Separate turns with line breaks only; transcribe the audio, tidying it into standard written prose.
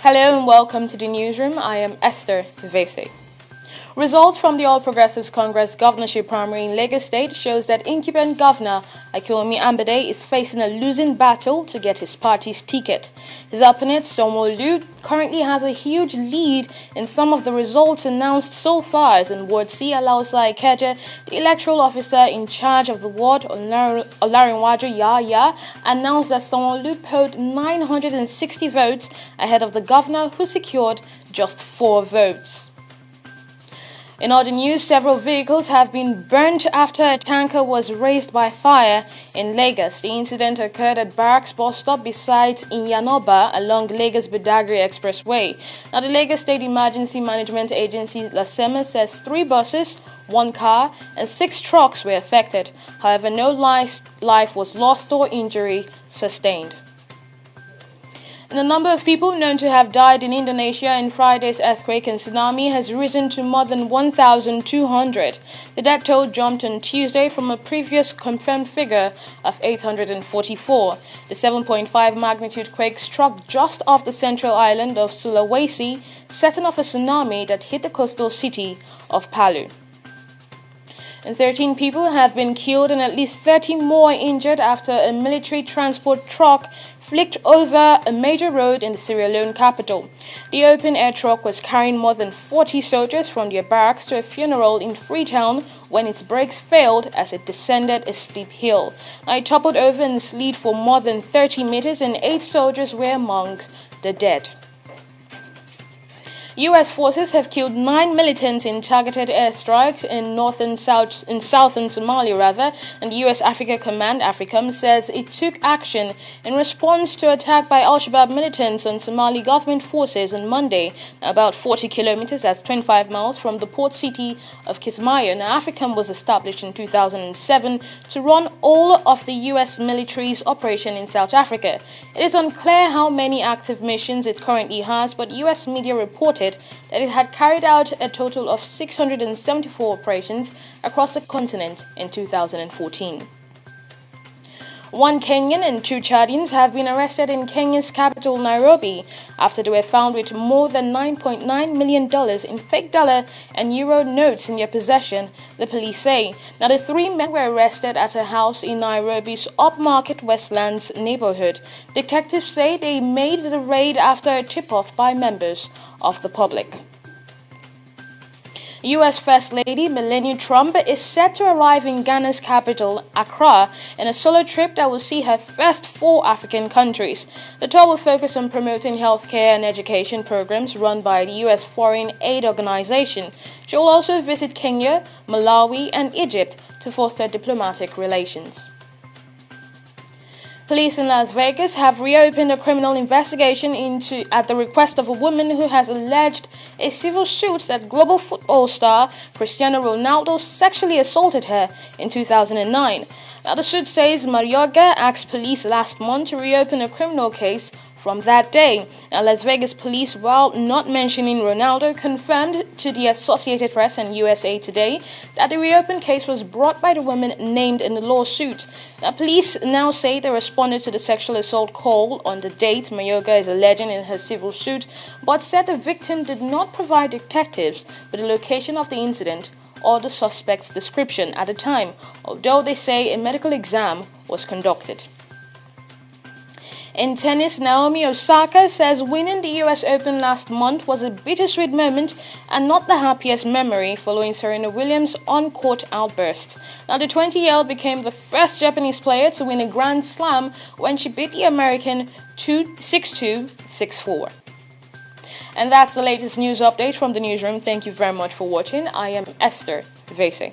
Hello and welcome to the newsroom. I am Esther VESE. Results from the All Progressives Congress governorship primary in Lagos State shows that incumbent governor Akinwumi Ambode is facing a losing battle to get his party's ticket. His opponent Sanwo-Olu currently has a huge lead in some of the results announced so far, as in Ward C, Alausa Ikeja, the electoral officer in charge of the ward, Olarinwaju Yaya, announced that Sanwo-Olu polled 960 votes ahead of the governor, who secured just 4 votes. In other news, several vehicles have been burnt after a tanker was razed by fire in Lagos. The incident occurred at Barracks bus stop beside Inyanoba along Lagos-Badagry Expressway. Now, the Lagos State Emergency Management Agency, LASEMA, says 3 buses, 1 car, and 6 trucks were affected. However, no life was lost or injury sustained. And the number of people known to have died in Indonesia in Friday's earthquake and tsunami has risen to more than 1,200. The death toll jumped on Tuesday from a previous confirmed figure of 844. The 7.5 magnitude quake struck just off the central island of Sulawesi, setting off a tsunami that hit the coastal city of Palu. And 13 people have been killed and at least 30 more injured after a military transport truck flicked over a major road in the Sierra Leone capital. The open-air truck was carrying more than 40 soldiers from their barracks to a funeral in Freetown when its brakes failed as it descended a steep hill. Now, it toppled over and slid for more than 30 meters, and 8 soldiers were among the dead. U.S. forces have killed 9 militants in targeted airstrikes in southern Somalia, and the U.S. Africa Command, AFRICOM, says it took action in response to attack by al-Shabab militants on Somali government forces on Monday, about 40 kilometers, that's 25 miles, from the port city of Kismayo. Now, AFRICOM was established in 2007 to run all of the U.S. military's operation in South Africa. It is unclear how many active missions it currently has, but U.S. media reported that it had carried out a total of 674 operations across the continent in 2014. 1 Kenyan and 2 Chadians have been arrested in Kenya's capital, Nairobi, after they were found with more than $9.9 million in fake dollar and euro notes in their possession, the police say. Now, the 3 men were arrested at a house in Nairobi's upmarket Westlands neighborhood. Detectives say they made the raid after a tip-off by members of the public. U.S. First Lady Melania Trump is set to arrive in Ghana's capital, Accra, in a solo trip that will see her first 4 African countries. The tour will focus on promoting healthcare and education programs run by the U.S. Foreign Aid Organization. She will also visit Kenya, Malawi, and Egypt to foster diplomatic relations. Police in Las Vegas have reopened a criminal investigation at the request of a woman who has alleged a civil suit that global football star Cristiano Ronaldo sexually assaulted her in 2009. Now, the suit says Mayorga asked police last month to reopen a criminal case from that day. Now, Las Vegas police, while not mentioning Ronaldo, confirmed to the Associated Press and USA Today that the reopened case was brought by the woman named in the lawsuit. Now, police now say they responded to the sexual assault call on the date Mayorga is alleging in her civil suit, but said the victim did not provide detectives with the location of the incident or the suspect's description at the time, although they say a medical exam was conducted. In tennis, Naomi Osaka says winning the US Open last month was a bittersweet moment and not the happiest memory following Serena Williams' on-court outburst. Now, the 20-year-old became the first Japanese player to win a Grand Slam when she beat the American 6-2, 6-4. And that's the latest news update from the newsroom. Thank you very much for watching. I am Esther VESE.